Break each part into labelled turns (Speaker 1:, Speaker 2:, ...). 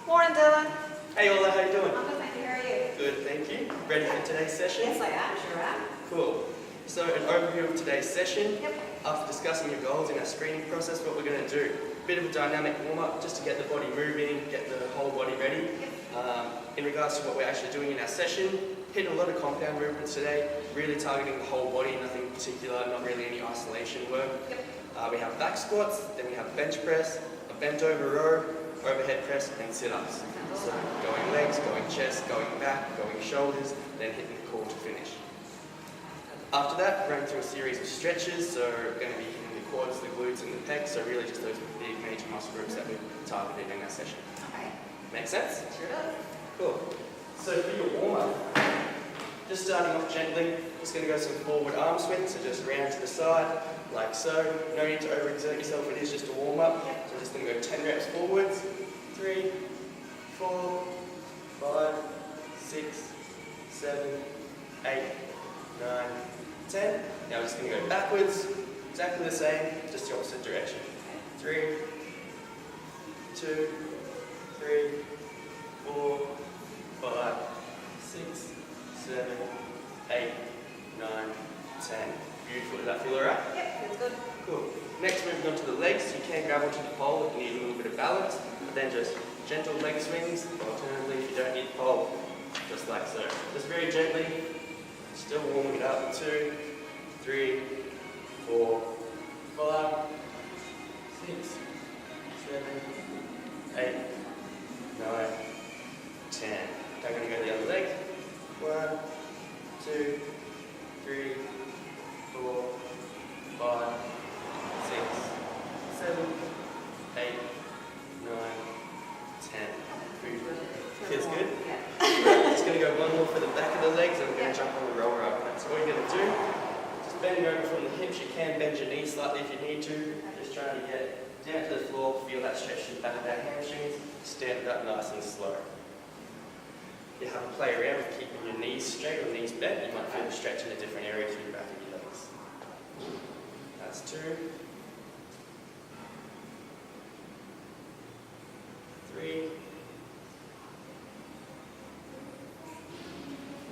Speaker 1: Morning, Dylan.
Speaker 2: Hey Orla, how you doing?
Speaker 1: I'm good, thank you. How are you?
Speaker 2: Good, thank you. Ready for today's session?
Speaker 1: Yes, I am. Sure am.
Speaker 2: Cool. So an overview of today's session.
Speaker 1: Yep.
Speaker 2: After discussing your goals in our screening process, what we're going to do, a bit of a dynamic warm-up just to get the body moving, get the whole body ready. In regards to what we're actually doing in our session, hitting a lot of compound movements today, really targeting the whole body, nothing particular, not really any isolation work.
Speaker 1: Yep.
Speaker 2: We have back squats, then we have bench press, a bent over row, overhead press and sit-ups. So going legs, going chest, going back, going shoulders, then hitting the core to finish. After that, running through a series of stretches, so we're going to be hitting the quads, the glutes and the pecs, so really just those big major muscle groups that we've targeted in our session.
Speaker 1: Okay.
Speaker 2: Make sense?
Speaker 1: Sure does.
Speaker 2: Cool. So for your warm-up, just starting off gently, just going to go some forward arm swings, so just round to the side, like so. No need to overexert yourself, it is just a warm-up. So I'm just going to go 10 reps forwards. 3, 4, 5, 6, 7, 8, 9, 10. Now we're just going to go backwards, exactly the same, just the opposite direction. 3, 2, 3, 4, 5, 6, 7, 8, 9, 10. Beautiful. Does that feel alright?
Speaker 1: Yep, feels good.
Speaker 2: Cool. Next, moving on to the legs. You can grab onto the pole if you need a little bit of balance, but then just gentle leg swings. Alternatively, if you don't need the pole, just like so. Just very gently, still warming it up. 2, 3, 4, 5, 6, 7, 8, 9, 10. I'm going to go the other leg. 1, 2, 3, 4, 5, 6, 7, 8, 9, 10. Feels good?
Speaker 1: Yeah.
Speaker 2: Just going to go one more for the back of the legs and we're going to jump on the rower up. So what you're going to do, just bending over from the hips. You can bend your knees slightly if you need to. Just trying to get down to the floor, feel that stretch in the back of that hamstrings. Stand it up nice and slow. You have to play around with keeping your knees straight or knees bent. You might feel a stretch in a different area through the back of your legs. That's 2, 3,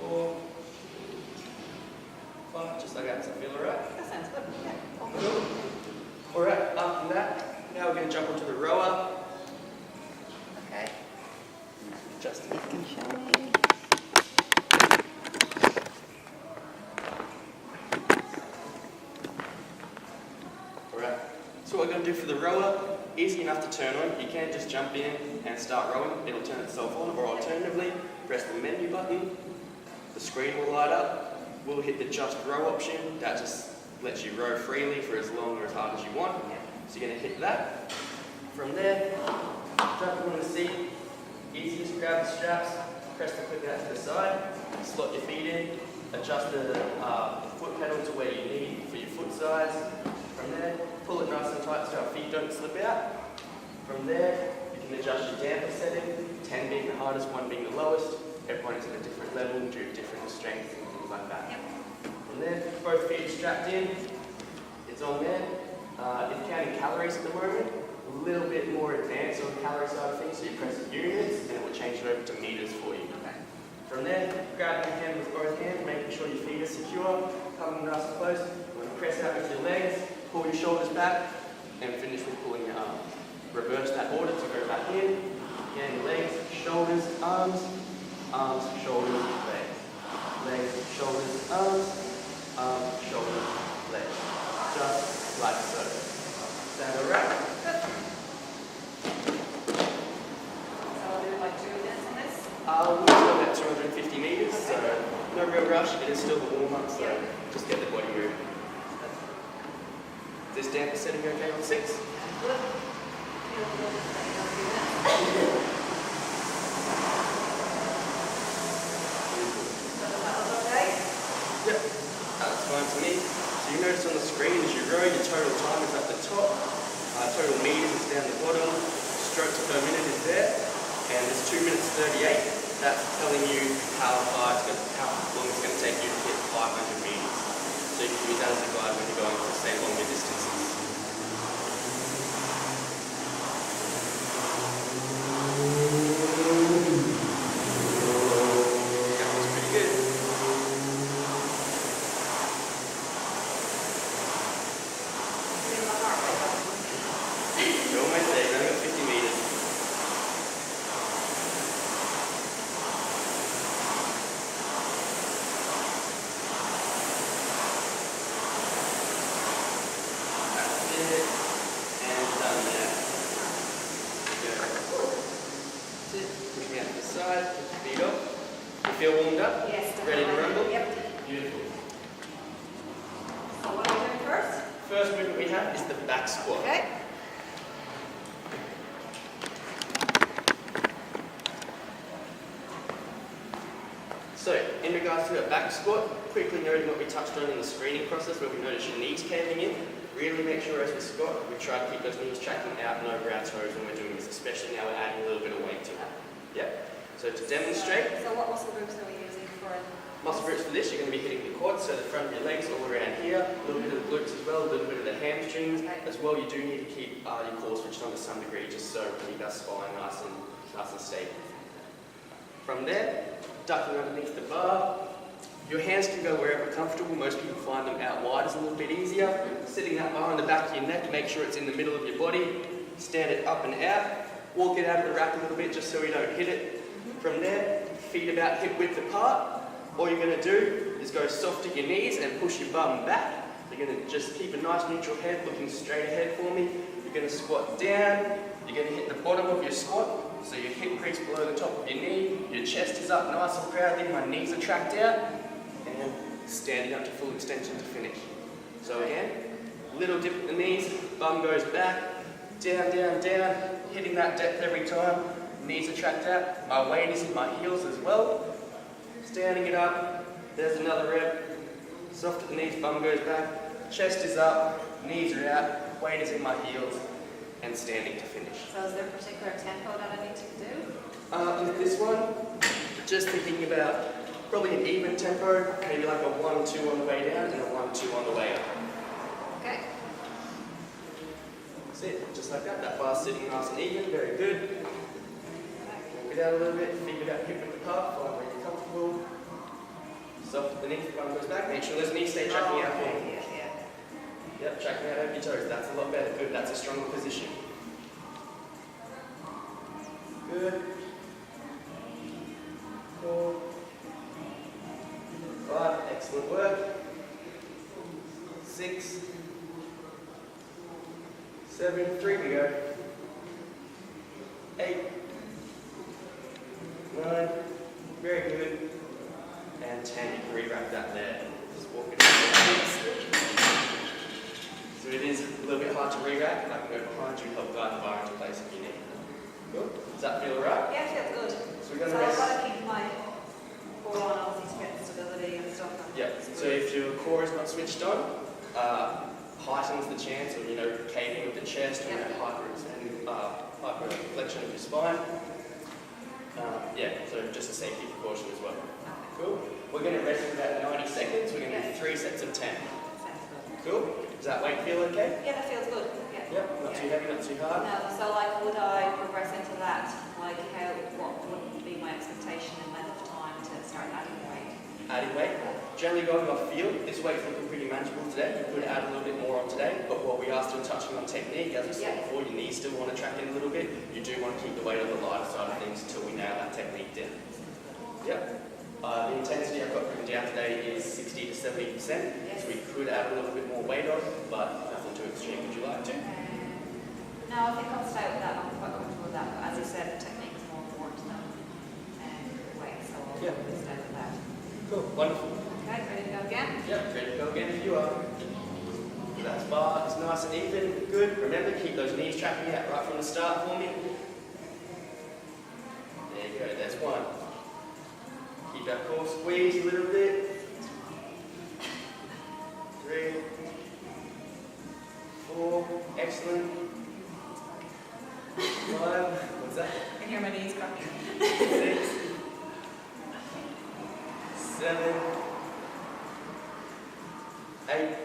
Speaker 2: 4, 5, just like that. Does that feel alright?
Speaker 1: That sounds good. Yeah. All good.
Speaker 2: Cool. Alright, after that, now we're going to jump onto the rower.
Speaker 1: Okay.
Speaker 2: Just
Speaker 1: You can show me.
Speaker 2: Alright, so what we're going to do for the rower, easy enough to turn on. You can just jump in and start rowing. It'll turn itself on, or alternatively, press the menu button. The screen will light up. We'll hit the just row option. That just lets you row freely for as long or as hard as you want. So you're going to hit that. From there, jump on the seat. Easy, just grab the straps, press the clip out to the side, slot your feet in, adjust the foot pedal to where you need for your foot size. From there, pull it nice and tight so our feet don't slip out. From there, you can adjust your damper setting, 10 being the hardest, 1 being the lowest. Everyone is at a different level due to different strengths and things like that. From there, both feet are strapped in, it's on there. If counting calories at the moment, a little bit more advanced on the calorie side of things, so you press units and it will change it over to meters for you.
Speaker 1: Okay.
Speaker 2: From there, grab your hand with both hands, making sure your feet are secure, coming nice and close. When you press out with your legs, pull your shoulders back, and finish with pulling your arms. Reverse that order to go back in. Again, legs, shoulders, arms, arms, shoulders, legs. Legs, shoulders, arms, arms, shoulders, legs. Just like so. Sound alright?
Speaker 1: Good. So I'll do like 2 minutes on this?
Speaker 2: We'll go about 250 meters, so no real rush. It is still the warm-up, so just get the body moving. Is this damper setting okay on 6?
Speaker 1: Good. Feels good. So that was okay?
Speaker 2: Yep, that's fine to me. So you notice on the screen as you row, your total time is at the top, total meters is down the bottom, strokes per minute is there, and there's 2 minutes 38. That's telling you how long it's going to take you to hit 500 meters. So you can use that as a guide when you're going for, say, longer distances. Ready to rumble?
Speaker 1: Yep.
Speaker 2: Beautiful.
Speaker 1: So what are we doing first?
Speaker 2: First movement we have is the back squat.
Speaker 1: Okay.
Speaker 2: So, in regards to the back squat, quickly noting what we touched on in the screening process where we noticed your knees caving in. Really make sure as we squat, we try to keep those knees tracking out and over our toes when we're doing this, especially now we're adding a little bit of weight to it. Yep. So to demonstrate,
Speaker 1: So what muscle groups are we using for it?
Speaker 2: muscle groups for this, you're going to be hitting the quads, so the front of your legs all around here, a little bit of the glutes as well, a little bit of the hamstrings. As well, you do need to keep your core switched on to some degree, just so you keep our spine nice and stable. From there, ducking underneath the bar. Your hands can go wherever comfortable. Most people find them out wide is a little bit easier. Sitting that bar on the back of your neck, make sure it's in the middle of your body. Stand it up and out. Walk it out of the rack a little bit just so we don't hit it. From there, feet about hip width apart. All you're going to do is go soft at your knees and push your bum back. You're going to just keep a nice neutral head looking straight ahead for me. You're going to squat down. You're going to hit the bottom of your squat. So your hip crease below the top of your knee. Your chest is up nice and proudly. My knees are tracked out. And standing up to full extension to finish. So again, little dip at the knees. Bum goes back. Down, down, down. Hitting that depth every time. Knees are tracked out. My weight is in my heels as well. Standing it up. There's another rep. Soft at the knees, bum goes back. Chest is up. Knees are out. Weight is in my heels. And standing to finish.
Speaker 1: So is there a particular tempo that I need to do?
Speaker 2: With this one, just thinking about probably an even tempo. Maybe like a 1-2 on the way down and a 1-2 on the way up.
Speaker 1: Okay.
Speaker 2: That's it. Just like that. That bar's sitting nice and even. Very good. Walk it out a little bit, feet about hip width apart, find where you're comfortable. Soft underneath, bum goes back. Make sure those knees stay tracking out for you.
Speaker 1: Yeah.
Speaker 2: Yep, tracking out over your toes. That's a lot better. Good, that's a stronger position. Good. 4, 5, excellent work. 6, 7, 3 we go. 8, 9, very good. And 10, you can re-wrap that there. Just walk it out. So it is a little bit hard to re-wrap. I can go behind you, help guide the bar into place if you need. Good? Does that feel alright?
Speaker 1: Yeah, it feels good.
Speaker 2: So we're going
Speaker 1: So
Speaker 2: to
Speaker 1: I've
Speaker 2: rest.
Speaker 1: got to keep my core on obviously to get the stability and stuff.
Speaker 2: Yep. So if your core is not switched on, heightens the chance of caving of the chest or hyperflexion of your spine. So just a safety precaution as well. Cool. We're going to rest for about 90 seconds. We're going to do 3 sets of 10.
Speaker 1: Sounds good.
Speaker 2: Cool. Does that weight feel okay?
Speaker 1: Yeah, that feels good. Yeah.
Speaker 2: Yep. Not too heavy, not too hard.
Speaker 1: No, so like would I progress into that? Like what would be my expectation in length of time to start adding weight?
Speaker 2: Adding weight. Generally going off feel, this weight's looking pretty manageable today. You could add a little bit more on today, but what we are still touching on technique, as we said before, your knees still want to track in a little bit. You do want to keep the weight on the lighter side of things until we nail that technique down. Yep. The intensity I've got written down today is 60 to 70%, so we could add a little bit more weight on, but nothing too extreme. Would you like to?
Speaker 1: No, I think I'll stay with that. I'm quite comfortable with that. But as you said, the technique is more important than weight, so I'll stay with that.
Speaker 2: Cool. Wonderful.
Speaker 1: Okay, ready to go again?
Speaker 2: Yep. Ready to go again if you are. That bar is nice and even. Good. Remember, keep those knees tracking out right from the start for me. There you go. There's one. Keep our core squeezed a little bit. 3, 4, excellent. 5, what's that?
Speaker 1: I can hear my knees cracking.
Speaker 2: 6, 7, 8,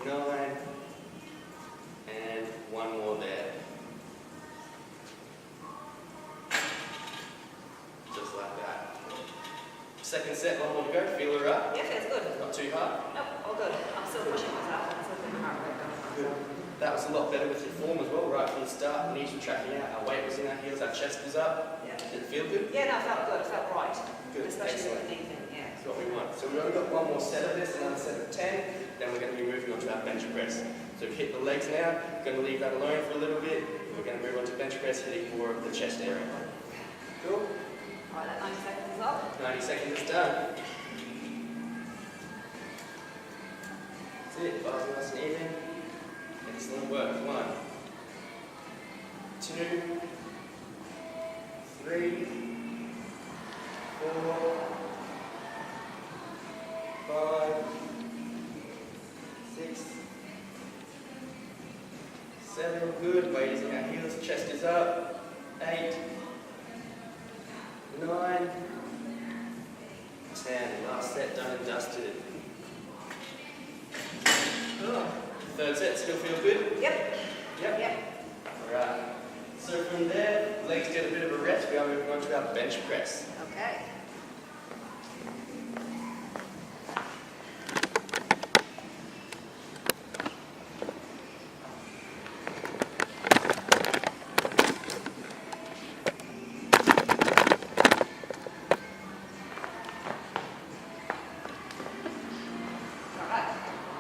Speaker 2: 9, and one more there. Just like that. Second set, one more to go. Feel it right?
Speaker 1: Yeah, feels good.
Speaker 2: Not too hard?
Speaker 1: Nope, all good. I'm still pushing myself. I'm still doing hard work.
Speaker 2: Good. That was a lot better with your form as well, right from the start. Knees were tracking out, our weight was in our heels, our chest was up.
Speaker 1: Yeah.
Speaker 2: Did it feel good?
Speaker 1: Yeah, no, it felt good. It felt right.
Speaker 2: Good,
Speaker 1: Especially
Speaker 2: excellent.
Speaker 1: with the knee thing, yeah.
Speaker 2: That's what we want. So we've only got one more set of this, another set of 10, then we're going to be moving on to our bench press. So we've hit the legs now, we're going to leave that alone for a little bit, we're going to move on to bench press, hitting more of the chest area. Cool?
Speaker 1: Alright, that 90 seconds is up.
Speaker 2: 90 seconds is done. That's it, bars nice and even. Excellent work. 1, 2, 3, 4, 5, 6, 7, good. Weight is on our heels, chest is up. 8, 9, 10. Last set done and dusted. Oh, third set, still feel good?
Speaker 1: Yep.
Speaker 2: Yep. Alright. So from there, legs get a bit of a rest. We are moving on to our bench press.
Speaker 1: Okay.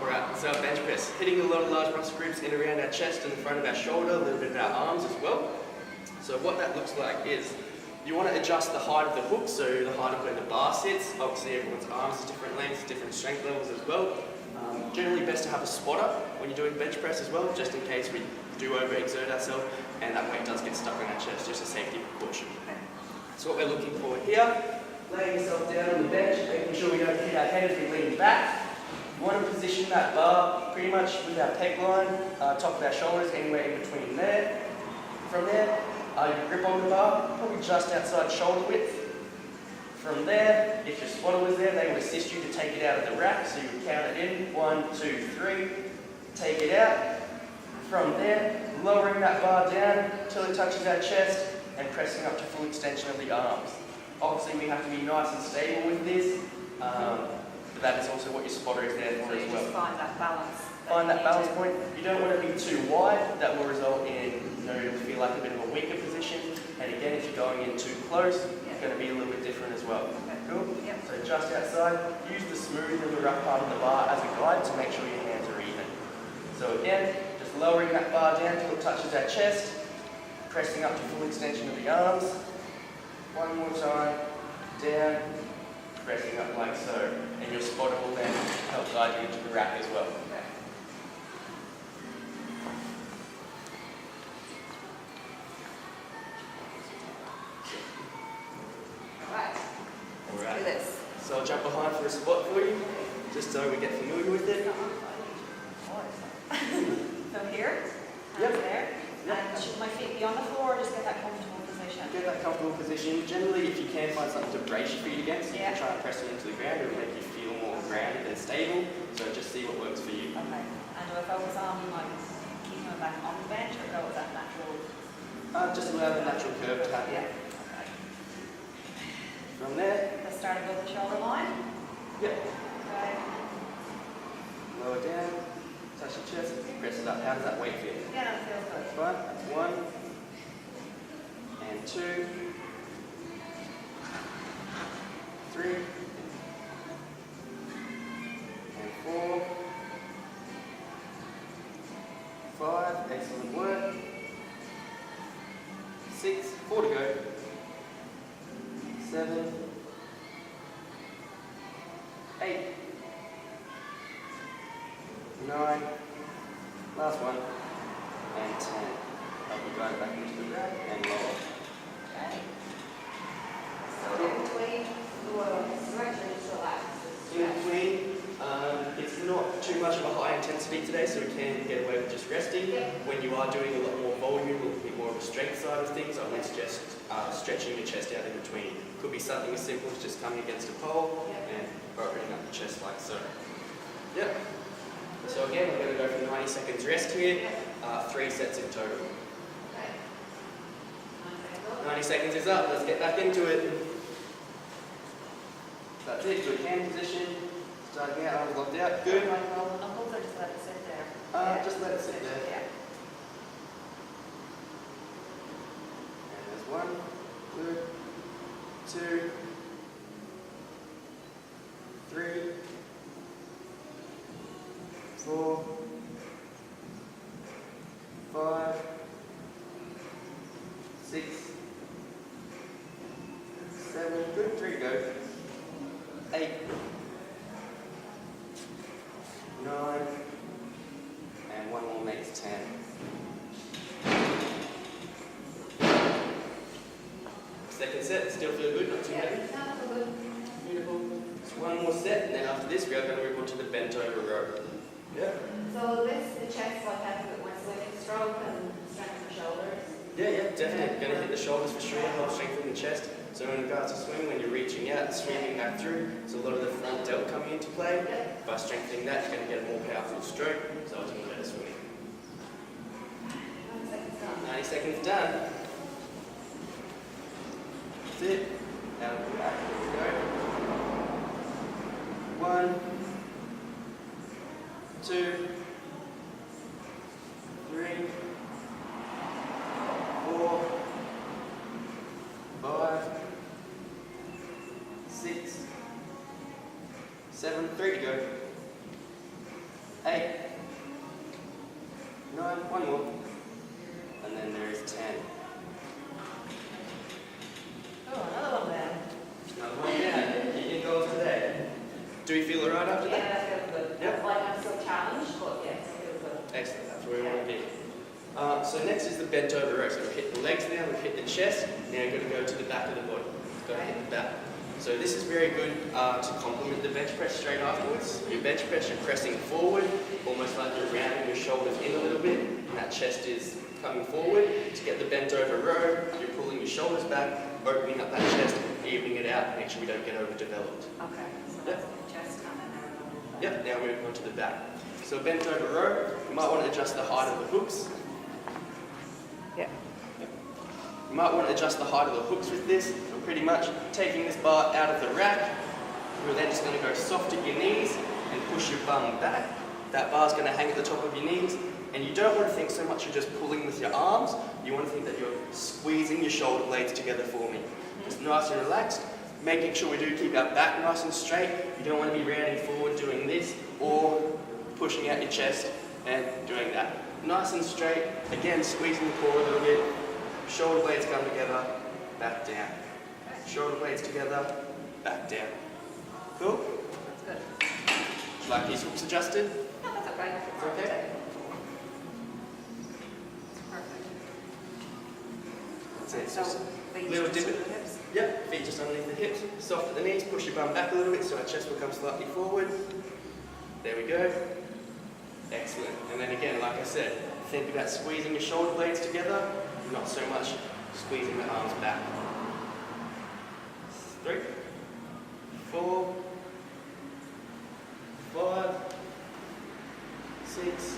Speaker 2: Alright, so our bench press. Hitting a lot of large muscle groups in around our chest and the front of our shoulder, a little bit of our arms as well. So what that looks like is you want to adjust the height of the hook, so the height of where the bar sits. Obviously everyone's arms are different lengths, different strength levels as well. Generally best to have a spotter when you're doing bench press as well, just in case we do overexert ourselves and that weight does get stuck on our chest, just a safety precaution. So what we're looking for here, laying yourself down on the bench, making sure we don't hit our head as we lean back. We want to position that bar pretty much with our pec line, top of our shoulders, anywhere in between there. From there, you grip on the bar, probably just outside shoulder width. From there, if your spotter was there, they would assist you to take it out of the rack, so you would count it in, 1, 2, 3, take it out. From there, lowering that bar down until it touches our chest and pressing up to full extension of the arms. Obviously we have to be nice and stable with this, but that is also what your spotter is there for as well.
Speaker 1: Just find that balance.
Speaker 2: Find that balance point. You don't want to be too wide, that will result in, it'll feel like a bit of a weaker position. And again, if you're going in too close, it's going to be a little bit different as well. Cool?
Speaker 1: Yep.
Speaker 2: So just outside, use the smooth and the rough part of the bar as a guide to make sure your hands are even. So again, just lowering that bar down until it touches our chest, pressing up to full extension of the arms. One more time, down, pressing up like so. And your spotter will then help guide you into the rack as well.
Speaker 1: Let's do this.
Speaker 2: So I'll jump behind for a spot for you, just so we get familiar with it.
Speaker 1: So here, hands there, and should my feet be on the floor or just get that comfortable position?
Speaker 2: Get that comfortable position. Generally, if you can find something to brace your feet against, you
Speaker 1: Yeah.
Speaker 2: can try and press it into the ground. It will make you feel more grounded and stable. So just see what works for you.
Speaker 1: Okay. And do I focus on like keeping my back on the bench or go with that natural?
Speaker 2: Just allow the natural curve to happen.
Speaker 1: Yeah. Okay.
Speaker 2: From there,
Speaker 1: Let's start above the shoulder line.
Speaker 2: yep,
Speaker 1: Okay.
Speaker 2: lower down, touch your chest, press it up. How does that weight feel?
Speaker 1: Yeah, that feels good.
Speaker 2: That's fine. That's 1 and 2, 3 and 4, 5. Excellent work. 6, 4 to go. 7, 8, 9, last one, and 10. Help you guide back into the rack and lower.
Speaker 1: Okay. So in between, stretch or just relax?
Speaker 2: In between, it's not too much of a high intensity today, so we can get away with just resting.
Speaker 1: Yeah.
Speaker 2: When you are doing a lot more volume, a little bit more of a strength side of things, I would suggest stretching your chest out in between. Could be something as simple as just coming against a pole and opening up the chest like so. Yep. So again, we're going to go for 90 seconds rest here, 3 sets in total.
Speaker 1: Okay.
Speaker 2: 90 seconds is up, let's get back into it. That's it, good hand position, starting out, arms locked out, good.
Speaker 1: Like roll the knuckles or just let it sit there?
Speaker 2: Just let it sit there.
Speaker 1: Yeah.
Speaker 2: And there's 1, good, 2, 3, 4, 5, 6, 7, good, 3 to go. Second set, still feel good, not too heavy.
Speaker 1: Yeah, that's all good.
Speaker 2: Beautiful. So one more set, and then after this, we are going to move on to the bent over row. Yeah.
Speaker 1: So this, the chest, like have a bit more swimming stroke and strengthen the shoulders.
Speaker 2: Yeah, definitely. Going to hit the shoulders for sure, help strengthen the chest. So in regards to swimming, when you're reaching out, sweeping back through, so a lot of the front delt coming into play. By strengthening that, you're going to get a more powerful stroke, so ultimately better swimming.
Speaker 1: 90 seconds done.
Speaker 2: 90 seconds done. That's it. Now we'll back. Here we go. 1, 2, 3, 4, 5, 6, 7, 3 to go. 8, 9, one more. And then there is 10.
Speaker 1: Oh, another one there.
Speaker 2: Another one down. Get your goals today. Do you feel alright after that?
Speaker 1: Yeah, that feels good.
Speaker 2: Yep.
Speaker 1: Like I'm still challenged, but yeah, it feels good.
Speaker 2: Excellent, that's where we want to be. So next is the bent over row. So we've hit the legs now, we've hit the chest. Now we've got to go to the back of the body. We've got to hit the back. So this is very good to complement the bench press straight afterwards. Your bench press, you're pressing forward, almost like you're rounding your shoulders in a little bit, and that chest is coming forward. To get the bent over row, you're pulling your shoulders back, opening up that chest, evening it out, make sure we don't get overdeveloped.
Speaker 1: Okay, so that's the chest and then there.
Speaker 2: Yep, now moving on to the back. So bent over row, you might want to adjust the height of the hooks.
Speaker 1: Yeah.
Speaker 2: You might want to adjust the height of the hooks with this. We're pretty much taking this bar out of the rack. We're then just going to go soft at your knees and push your bum back. That bar's going to hang at the top of your knees. And you don't want to think so much you're just pulling with your arms. You want to think that you're squeezing your shoulder blades together for me. Just nice and relaxed. Making sure we do keep our back nice and straight. You don't want to be rounding forward doing this or pushing out your chest and doing that. Nice and straight. Again, squeezing the core a little bit. Shoulder blades come together, back down. Shoulder blades together, back down. Cool?
Speaker 1: That's good.
Speaker 2: Like these hooks adjusted?
Speaker 1: No, that's okay.
Speaker 2: It's okay?
Speaker 1: It's perfect.
Speaker 2: That's it.
Speaker 1: So,
Speaker 2: Just
Speaker 1: feet
Speaker 2: little
Speaker 1: just
Speaker 2: dip
Speaker 1: to
Speaker 2: it.
Speaker 1: the hips.
Speaker 2: Yep, feet just underneath the hips. Soft at the knees, push your bum back a little bit so our chest will come slightly forward. There we go. Excellent. And then again, like I said, think about squeezing your shoulder blades together, not so much squeezing the arms back. 3, 4, 5, 6,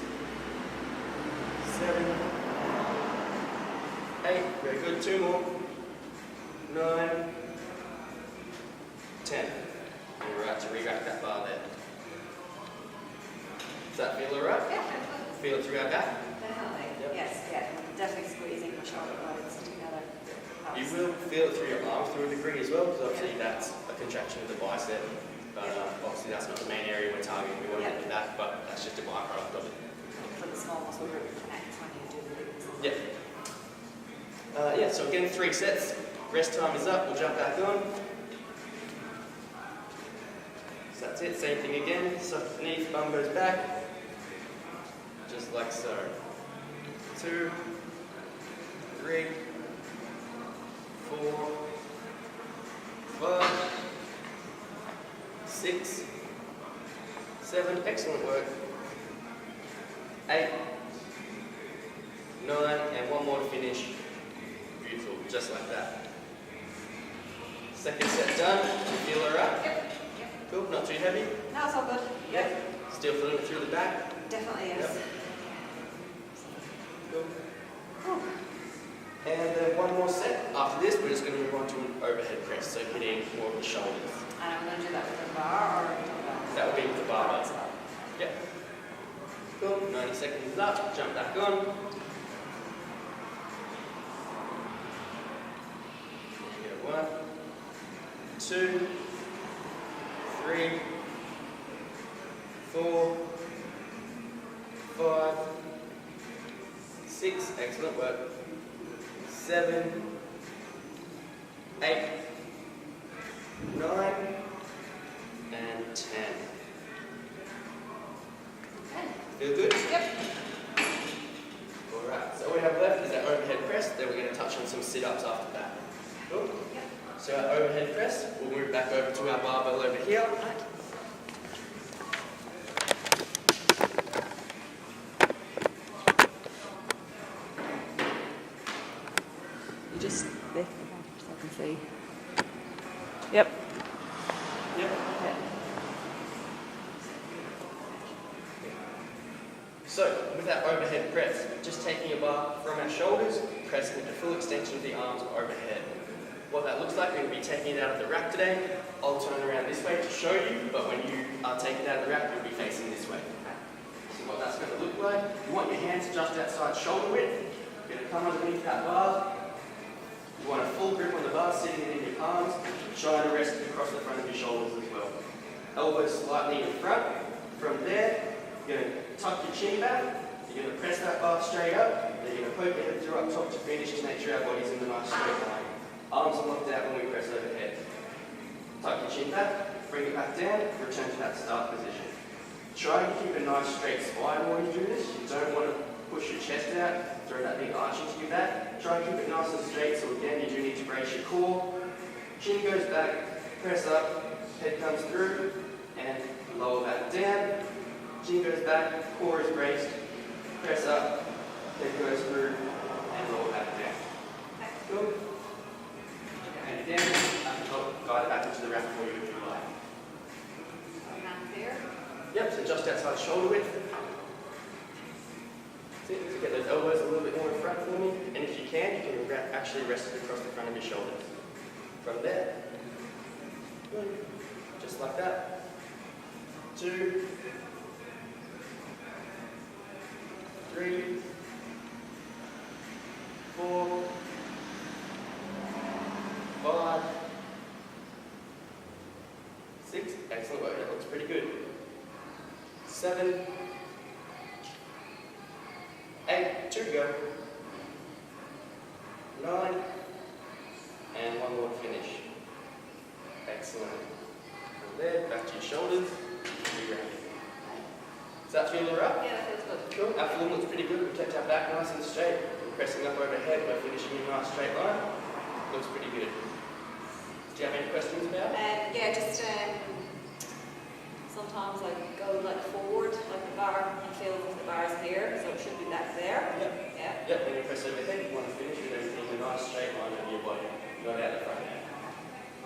Speaker 2: 7, 8. Very good. 2 more. 9, 10. And we're right to re-rack that bar there. Does that feel alright?
Speaker 1: Yeah,
Speaker 2: Feel it through our back?
Speaker 1: definitely.
Speaker 2: Yep.
Speaker 1: Yes, yeah. Definitely squeezing the shoulder blades together.
Speaker 2: You will feel it through your arms through a degree as well, because obviously that's a contraction of the bicep. But obviously that's not the main area we're targeting. We want to get to that, but that's just a byproduct of it.
Speaker 1: For the small muscle group connects when you do the glutes.
Speaker 2: Yeah. So again, 3 sets. Rest time is up. We'll jump back on. So that's it. Same thing again. Soft knees, bum goes back. Just like so. 2, 3, 4, 5, 6, 7. Excellent work. 8, 9, and one more to finish. Beautiful, just like that. Second set done. You feel alright?
Speaker 1: Yep.
Speaker 2: Cool, not too heavy?
Speaker 1: No, it's all good.
Speaker 2: Yep. Still feeling it through the back?
Speaker 1: Definitely is.
Speaker 2: Yep. Cool. And then one more set. After this, we're just going to move on to an overhead press, so hitting more of the shoulders.
Speaker 1: And I'm going to do that with a bar or a dumbbell?
Speaker 2: That would be with the bar.
Speaker 1: As well.
Speaker 2: Yep. Cool. 90 seconds is up. Jump back on. There you go. 1, 2, 3, 4, 5, 6. Excellent work. 7, 8, 9, and 10.
Speaker 1: Okay.
Speaker 2: Feel good?
Speaker 1: Yep.
Speaker 2: Alright, so all we have left is our overhead press, then we're going to touch on some sit-ups after that. Cool?
Speaker 1: Yep.
Speaker 2: So our overhead press, we'll move back over to our barbell over here.
Speaker 1: You just lift the back so I can see. Yep.
Speaker 2: Yep.
Speaker 1: Yeah.
Speaker 2: So with our overhead press, just taking a bar from our shoulders, pressing it to full extension of the arms overhead. What that looks like, we're going to be taking it out of the rack today. I'll turn around this way to show you, but when you are taking it out of the rack, you'll be facing this way. So what that's going to look like, you want your hands just outside shoulder width. You're going to come underneath that bar. You want a full grip on the bar, sitting it in your palms. Try to rest it across the front of your shoulders as well. Elbows slightly in front. From there, you're going to tuck your chin back. You're going to press that bar straight up. Then you're going to poke your head through up top to finish to make sure our body's in the nice straight line. Arms are locked out when we press overhead. Tuck your chin back, bring it back down, return to that start position. Try and keep a nice straight spine while you do this. You don't want to push your chest out, throw that big arch into your back. Try and keep it nice and straight, so again, you do need to brace your core. Chin goes back, press up, head comes through, and lower back down. Chin goes back, core is braced, press up, head goes through, and lower back down. Good. And then, guide it back into the rack for you if you like.
Speaker 1: Hands here.
Speaker 2: Yep, so just outside shoulder width. See, so get those elbows a little bit more in front for me. And if you can actually rest it across the front of your shoulders. From there, just like that. 2, 3, 4, 5, 6. Excellent work. That looks pretty good. 7, 8. 2 to go. 9. And one more to finish. Excellent. From there, back to your shoulders. Does that feel alright?
Speaker 1: Yeah, that feels good.
Speaker 2: Cool. Our form looks pretty good. We've kept our back nice and straight. We're pressing up overhead. We're finishing in a nice straight line. Looks pretty good. Do you have any questions about it?
Speaker 1: Yeah, just sometimes I go like forward, like the bar, and feel that the bar is here, so it should be back there.
Speaker 2: Yep.
Speaker 1: Yeah.
Speaker 2: Yep, when you press overhead, you want to finish with everything in a nice straight line over your body, not out the front.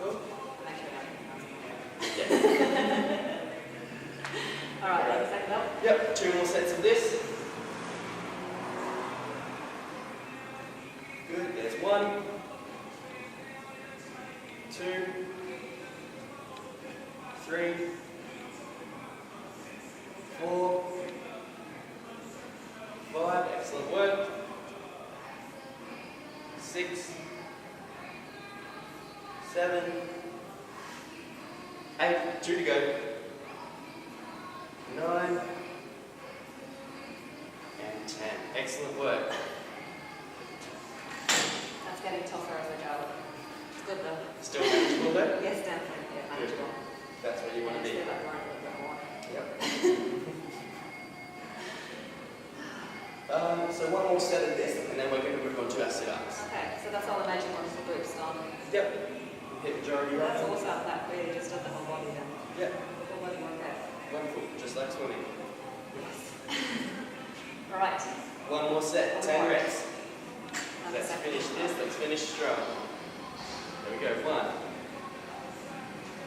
Speaker 2: Cool?
Speaker 1: I'm actually not
Speaker 2: Yeah.
Speaker 1: All right, like a second up.
Speaker 2: Yep, 2 more sets of this. Good, there's 1, 2, 3, 4, 5, excellent work. 6, 7, 8, 2 to go. 9 and 10. Excellent work.
Speaker 1: That's getting tougher as I go. It's good though.
Speaker 2: Still manageable though?
Speaker 1: Yes, definitely. Yeah, manageable.
Speaker 2: That's where you want to be.
Speaker 1: Feel like we're a little bit more.
Speaker 2: Yep. So one more set of this, and then we're going to move on to our sit-ups.
Speaker 1: Okay, so that's all the major ones for groups done.
Speaker 2: Yep. Hit majority of
Speaker 1: That's
Speaker 2: them.
Speaker 1: awesome. That really just done the whole body then.
Speaker 2: Yep.
Speaker 1: Whole body workout.
Speaker 2: Wonderful. Just like swimming.
Speaker 1: Yes. All right.
Speaker 2: One more set.
Speaker 1: One
Speaker 2: 10
Speaker 1: more.
Speaker 2: reps.
Speaker 1: That's
Speaker 2: Let's
Speaker 1: the second
Speaker 2: finish
Speaker 1: one.
Speaker 2: this. Let's finish strong. There we go. 1,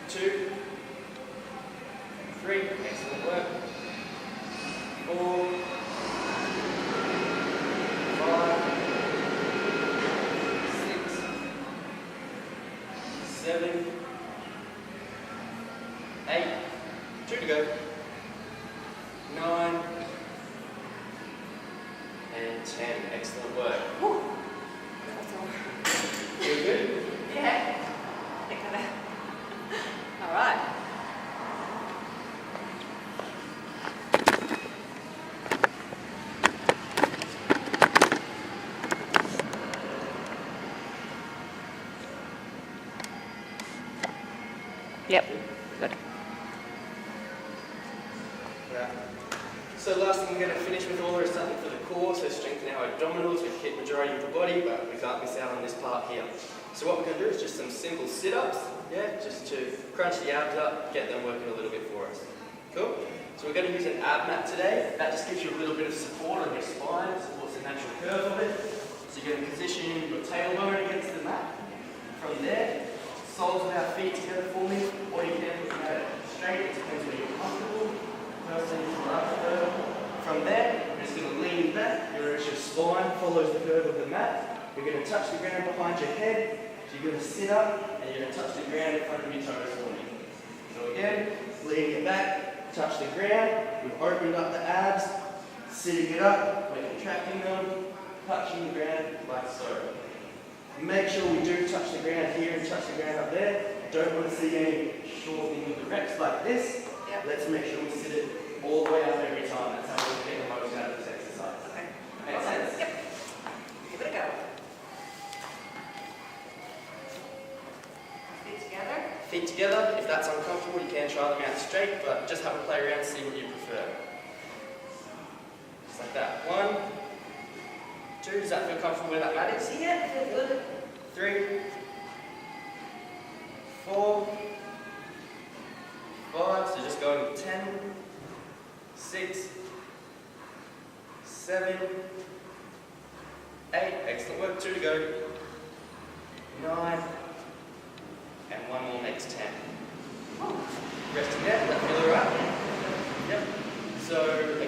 Speaker 2: 2, 3. Excellent work. 4, 5, 6, 7, 8. 2 to go. 9 and 10. Excellent work.
Speaker 1: Whew. That's all.
Speaker 2: Feel good?
Speaker 1: Yeah. I think of it. All right. Yep. Good.
Speaker 2: Yeah. So last thing we're going to finish with Orla is something for the core, so strengthen our abdominals, which hit majority of the body, but we can't miss out on this part here. So what we're going to do is just some simple sit-ups, yeah, just to crunch the abs up, get them working a little bit for us. Cool? So we're going to use an ab mat today. That just gives you a little bit of support on your spine, supports the natural curve of it. So you're going to position your tailbone against the mat. From there, soles of our feet together for me, or you can put your straight, it depends where you're comfortable. From there, you're just going to lean back, your spine follows the curve of the mat. You're going to touch the ground behind your head, so you're going to sit up and you're going to touch the ground in front of your toes for me. So again, leaning it back, touch the ground, we've opened up the abs, sitting it up, we're contracting them, touching the ground like so. Make sure we do touch the ground here and touch the ground up there. Don't want to see any shortening of the reps like this.
Speaker 1: Yep.
Speaker 2: Let's make sure we sit it all the way up every time. That's how we get the most out of this exercise.
Speaker 1: Okay.
Speaker 2: Make sense?
Speaker 1: Yep. Give it a go. Feet together.
Speaker 2: Feet together. If that's uncomfortable, you can try them out straight, but just have a play around and see what you prefer. Just like that. 1, 2. Does that feel comfortable where that mat is?
Speaker 1: Yeah, feel good.
Speaker 2: 3, 4, 5. So just going 10, 6, 7, 8. Excellent work. 2 to go. 9, and 1 more makes 10. Resting there. Does that feel alright? Yep. So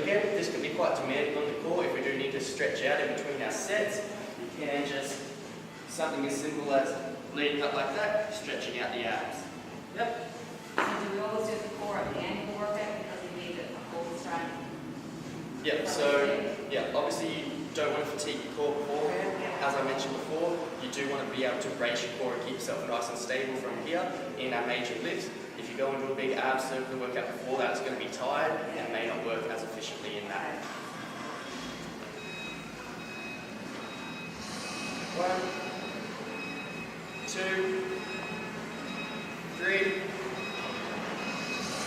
Speaker 2: again, this can be quite demanding on the core. If we do need to stretch out in between our sets, you can just something as simple as leaning up like that, stretching out the abs. Yep.
Speaker 1: So do we always do the core at the end of the workout because we need it all the time?
Speaker 2: Yep. So yeah, obviously you don't want to fatigue your core beforehand. As I mentioned before, you do want to be able to brace your core and keep yourself nice and stable from here in our major lifts. If you go into a big ab circle workout before that, it's going to be tired and may not work as efficiently in that. 1, 2, 3,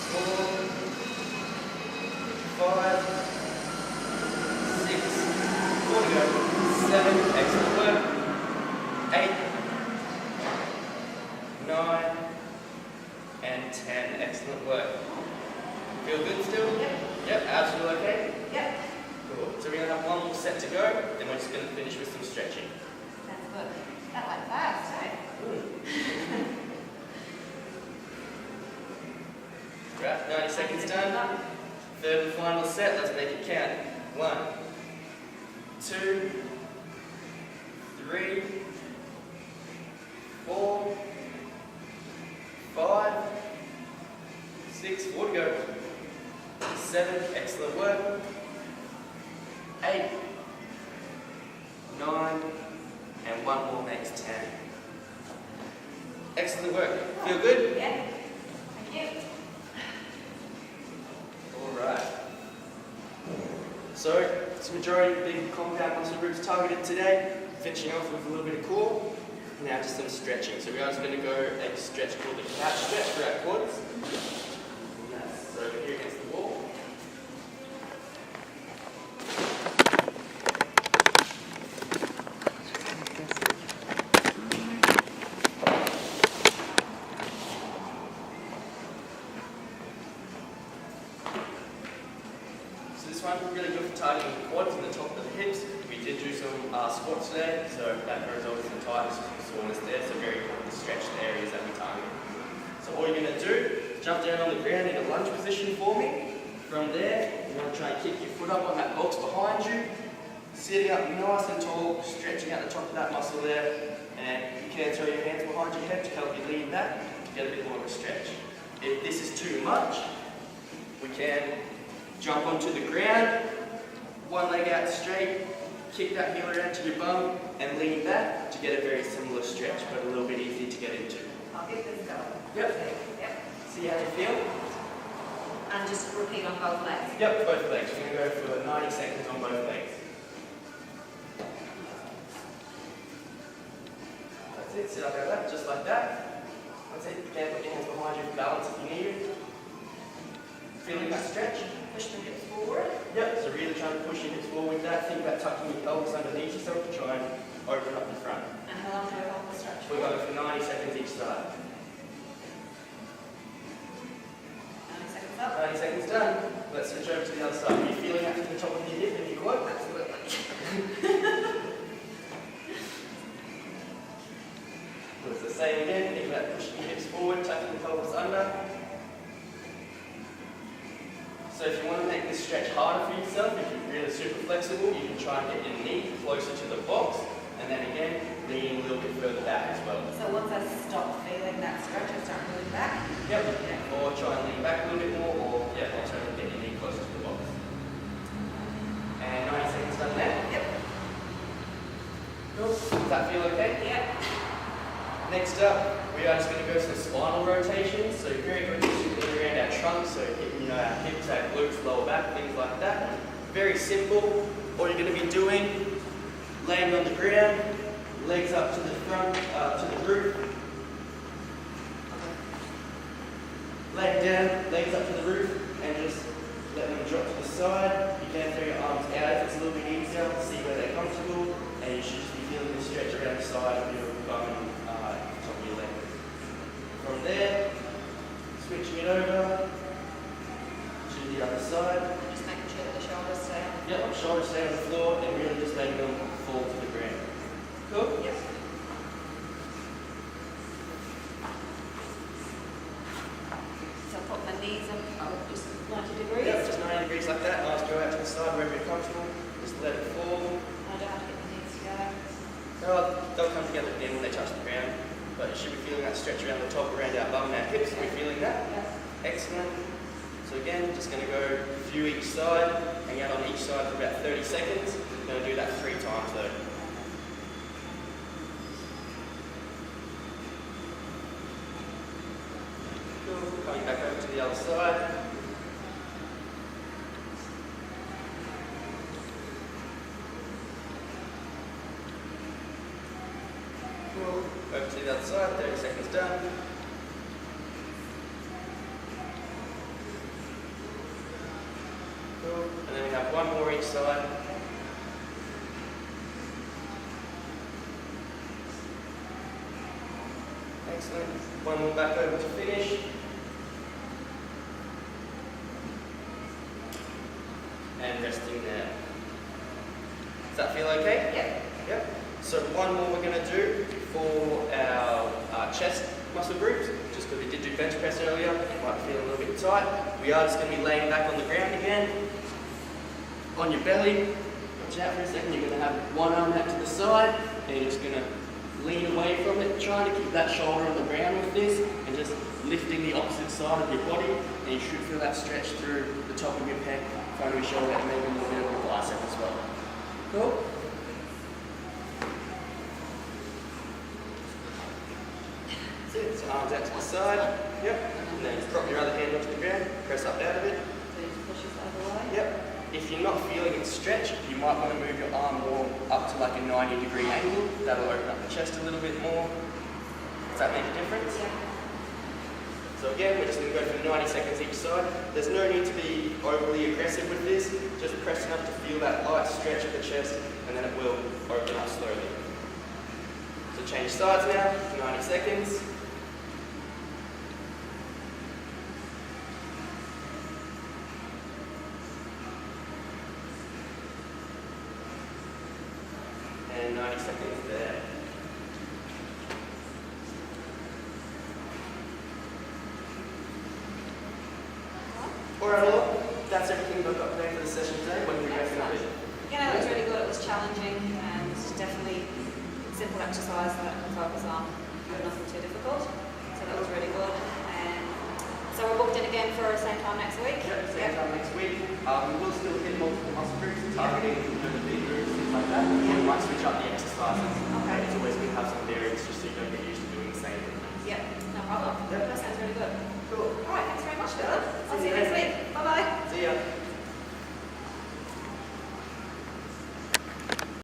Speaker 2: 4, 5, 6, 4 to go, 7, excellent work, 8, 9, and 10, excellent work. Feel good still?
Speaker 1: Yep.
Speaker 2: Yep, abs feel okay?
Speaker 1: Yep.
Speaker 2: Cool. So we're going to have one more set to go, then we're just going to finish with some stretching.
Speaker 1: Sounds good. That went fast, eh?
Speaker 2: Right, 90 seconds done. Third and final set, let's make it count. 1, 2, 3, 4, 5, 6, 4 to go. 7, excellent work. 8, 9, and 1 more makes 10. Excellent work. Feel good?
Speaker 1: Yeah. Thank you.
Speaker 2: Alright. So, it's the majority of the big compound muscle groups targeted today. Finishing off with a little bit of core. Now just some stretching. So we are just going to go a stretch called the couch stretch for our quads. And that's over here against the wall. So this one's really good for targeting the quads and the top of the hips. We did do some squats today, so that resulted in tightness and soreness there, so very important to stretch the areas that we target. So all you're going to do is jump down on the ground in a lunge position for me. From there, you want to try and kick your foot up on that box behind you, sitting up nice and tall, stretching out the top of that muscle there, and you can throw your hands behind your head to help you lean back to get a bit more of a stretch. If this is too much, we can jump onto the ground, one leg out straight, kick that heel around to your bum and lean back to get a very similar stretch, but a little bit easier to get into.
Speaker 1: I'll give this a go.
Speaker 2: Yep.
Speaker 1: Yep.
Speaker 2: See how you feel?
Speaker 1: And just repeat on both legs.
Speaker 2: Yep, both legs. We're going to go for 90 seconds on both legs. That's it. Sit up like that, just like that. That's it. You can put your hands behind you for balance if you need it. Feeling that stretch?
Speaker 1: Push the hips forward.
Speaker 2: Yep, so really trying to push your hips forward with that. Think about tucking your pelvis underneath yourself to try and open up the front.
Speaker 1: And how long do I hold the stretch for?
Speaker 2: We're going for 90 seconds each side.
Speaker 1: 90 seconds up.
Speaker 2: 90 seconds done. Let's switch over to the other side. Are you feeling that from the top of your hip and your quad?
Speaker 1: Absolutely.
Speaker 2: It's the same again. Think about pushing your hips forward, tucking the pelvis under. So if you want to make this stretch harder for yourself, if you're really super flexible, you can try and get your knee closer to the box, and then again, lean a little bit further back as well.
Speaker 1: So once I stop feeling that stretch, I start moving back?
Speaker 2: Yep. Or try and lean back a little bit more, or alternatively get your knee closer to the box. And 90 seconds done there.
Speaker 1: Yep.
Speaker 2: Cool. Does that feel okay?
Speaker 1: Yep.
Speaker 2: Next up, we are just going to go some spinal rotations. So very quickly, shifting around our trunk, so hitting our hips, our glutes, lower back, things like that. Very simple. All you're going to be doing, laying on the ground, legs up to the front, to the roof. Laying down, legs up to the roof, and just let them drop to the side. You can throw your arms out if it's a little bit easier, see where they're comfortable, and you should just be feeling the stretch around the side of your bum and top of your leg. From there, switching it over to the other side.
Speaker 1: Just making sure that the shoulders stay on.
Speaker 2: Yep, shoulders stay on the floor and really just letting them fall to the ground. Cool?
Speaker 1: Yep. So put my knees up, just 90 degrees.
Speaker 2: Yep, just 90 degrees like that. Eyes go out to the side wherever you're comfortable. Just let it fall.
Speaker 1: I don't have to get my knees together.
Speaker 2: They'll come together again when they touch the ground. But you should be feeling that stretch around the top, around our bum and our hips. Are we feeling that?
Speaker 1: Yes.
Speaker 2: Excellent. So again, just going to go a few each side, hang out on each side for about 30 seconds. We're going to do that 3 times though. Cool. Coming back over to the other side. Cool. Over to the other side, 30 seconds done. Cool. And then we have one more each side. Excellent. One more back over to finish. And resting there. Does that feel okay?
Speaker 1: Yep.
Speaker 2: Yep. So one more we're going to do for our chest muscle groups, just because we did do bench press earlier, it might feel a little bit tight. We are just going to be laying back on the ground again, on your belly. Watch out for a second, you're going to have one arm out to the side, and you're just going to lean away from it, trying to keep that shoulder on the ground with this, and just lifting the opposite side of your body, and you should feel that stretch through the top of your pec, front of your shoulder, and maybe a little bit of your bicep as well. Cool? So arms out to the side, yep, and then just drop your other hand onto the ground, press up out of it.
Speaker 1: So you just push this out of the way?
Speaker 2: Yep. If you're not feeling it stretch, you might want to move your arm more up to like a 90-degree angle. That'll open up the chest a little bit more. Does that make a difference?
Speaker 1: Yeah.
Speaker 2: So again, we're just going to go for 90 seconds each side. There's no need to be overly aggressive with this. Just press enough to feel that light stretch of the chest, and then it will open up slowly. So change sides now, 90 seconds. And 90 seconds there. Alright, Orla, that's everything we've got planned for the session today. What do you reckon of it?
Speaker 1: You know, it was really good. It was challenging and definitely simple exercise that I can focus on. Nothing too difficult. So that was really good. So we're booked in again for same time next week?
Speaker 2: Yep, same time next week. We will still hit multiple muscle groups, targeting the big groups, things like that. We might switch up the exercises.